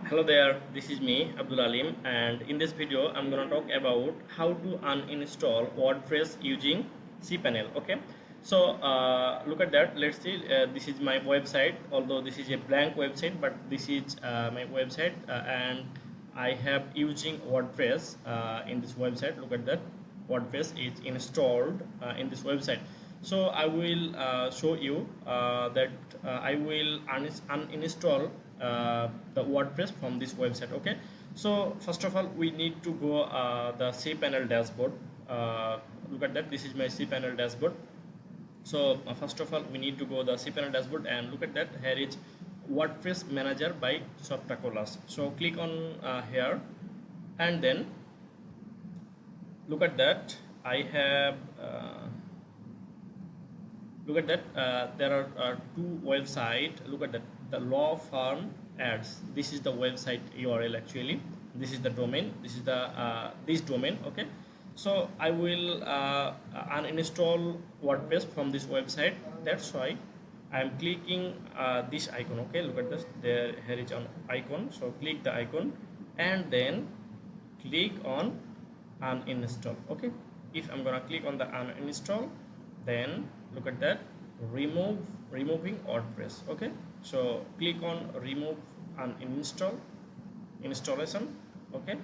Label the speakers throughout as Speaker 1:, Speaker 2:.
Speaker 1: Hello there, this is me Abdul Alim, and in this video I'm gonna talk about how to uninstall WordPress using cPanel. Okay, so look at that. Let's see, this is my website, although this is a blank website, but this is my website, and I have using WordPress in this website. Look at that, WordPress is installed in this website. So I will show you that I will uninstall the WordPress from this website. Okay, so first of all we need to go the cPanel dashboard. Look at that, this is my cPanel dashboard. So first of all we need to go the cPanel dashboard, and look at that, here is WordPress manager by Softacolas. So click on here, and then look at that, I have look at that, there are two websites. Look at that, the law firm ads, this is the website URL. Actually this is the domain, this is the this domain. Okay, so I will uninstall WordPress from this website. That's why I am clicking this icon. Okay, look at this, here is an icon. So click the icon and then click on uninstall. Okay, if I'm gonna click on the uninstall, then look at that, removing WordPress. Okay, so click on remove and installation. Okay,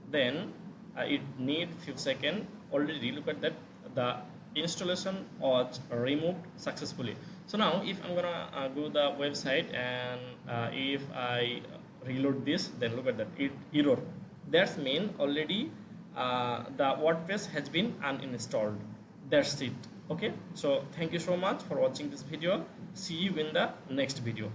Speaker 1: then it need few seconds. Already look at that, the installation was removed successfully. So now if I'm gonna go the website, and if I reload this, then look at that, it error. That's mean already the WordPress has been uninstalled. That's it. Okay, so thank you so much for watching this video. See you in the next video.